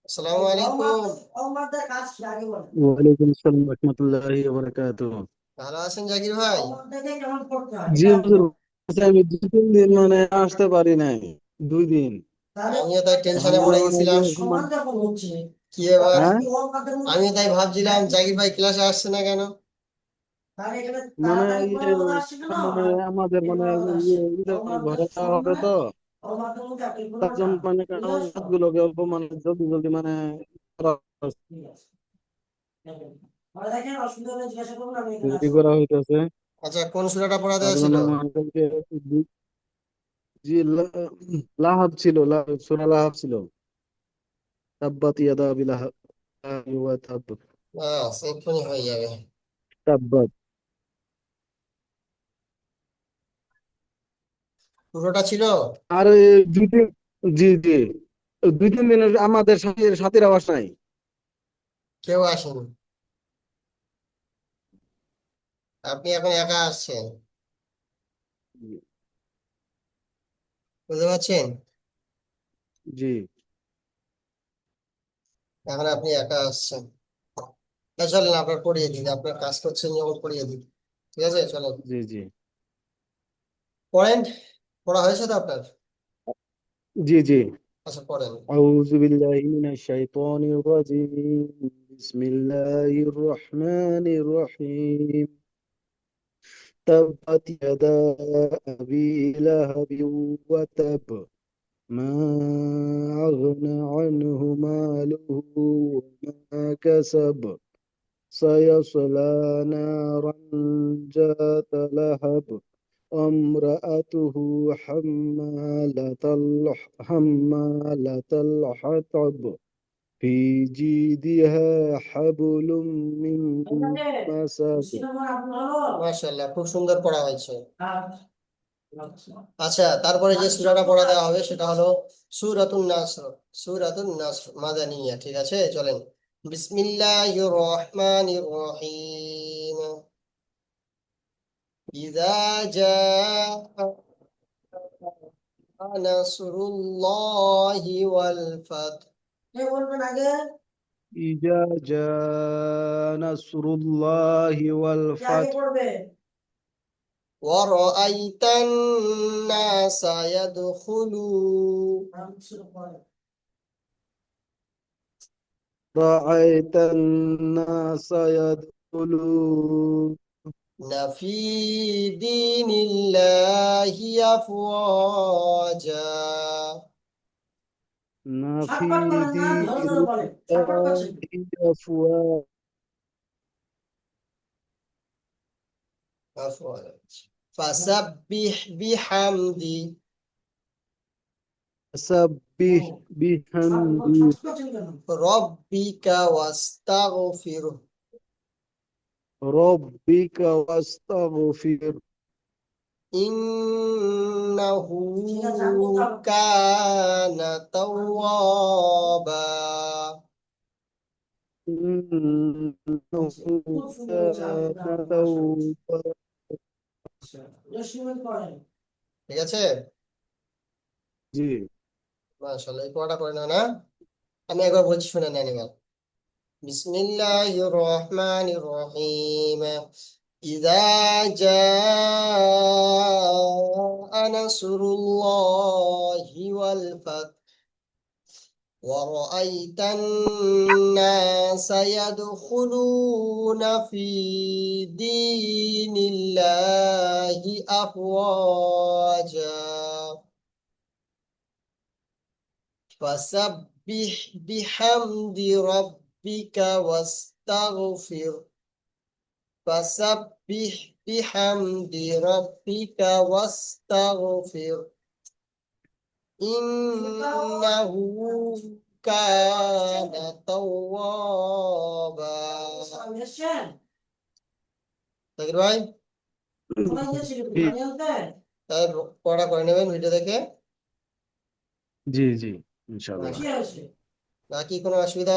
আসসালামু আলাইকুম। ওয়ালাইকুম আসসালাম রহমতুল্লাহি ওয়া বারাকাতুহু। ভালো আছেন জাকির ভাই? জি হুজুর, আমি 2-3 দিন আসতে পারি নাই। 2 দিন। আমিও তাই টেনশনে পড়ে মানে গেছিলাম। কি এবার? হ্যাঁ, আমি তাই ভাবছিলাম জাকির ভাই ক্লাসে আসছে না কেন? মানে ইয়ে আমাদের ঈদের ঘরে যাওয়া হবে তো। তার জন্য কাজগুলোকে অল্প জলদি জলদি করা রেডি করা হইতেছে। আচ্ছা, কোন সূরাটা পড়া আর দেওয়া ছিল? জি, লাহাব ছিল, সূরা লাহাব ছিল। তাব্বাত ইয়াদা আবি লাহাব ওয়া তাব। ব্যাস এক্ষুনি হয়ে যাবে। তাব্বাত। পুরোটা ছিল? আর এই 2 দিন, জি জি, 2-3 দিনের আমাদের সাথীর আওয়াজ নাই। কেউ আসেনি? আপনি এখন একা আসছেন, বুঝতে পারছেন? জি এখন আপনি একা আসছেন। তা চলেন আপনার পড়িয়ে দিন, আপনার কাজ করছেন যখন পড়িয়ে দিন। ঠিক আছে, চলেন জি জি পড়েন। পড়া হয়েছে তো আপনার? জি জি। আচ্ছা পড়েন। আউযু বিল্লাহি মিনাশ শাইতানির রাজিম। বিসমিল্লাহির রহমানির রহিম। তাব্বাত ইয়াদা আবি লাহাবিন ওয়া তাব। মা আগনা আনহু মালুহু ওয়া মা কাসাব। سيصلى نارا ذات لهب. وامرأته حمالة الحطب. في جيدها حبل من مسد. মাশাআল্লাহ, খুব সুন্দর পড়া হয়েছে। আচ্ছা, তারপরে যে সূরাটা পড়া দেওয়া হবে সেটা হলো সূরাতুন নাসর। সূরাতুন নাসর মাদানিয়া, ঠিক আছে, চলেন। বিসমিল্লাহির রহমানির রহিম। ইযা জাআ নাসরুল্লাহি ওয়াল ফাত। কে বলবেন আগে? إذا جاء نصر الله কে আগে والفتح. পড়বে? ورأيت الناس يدخلون رأيت الناس يدخلون في دين الله أفواجا। في دين الله أفواجا. أفواجا فسبح بحمد سبح بحمد ربك واستغفره ربك واستغفر. إنه كان توابا। إنه كان توابا. ঠিক আছে। জি মাশাআল্লাহ, এই পড়াটা করে না না? আমি একবার বলছি, শুনে নেন এবার। বিসমিল্লাহির রহমানির রহিম। ইযা জাআ নাসরুল্লাহি ওয়াল ফাত ورأيت الناس يدخلون في دين الله أفواجا فسبح بحمد ربك واستغفر فسبح بحمد ربك واستغفر إنه كان توابا। জাকির ভাই, জি তাই পড়া করে নেবেন ভিডিও দেখে। জি জি, ইনশাল্লাহ। নাকি কোনো অসুবিধা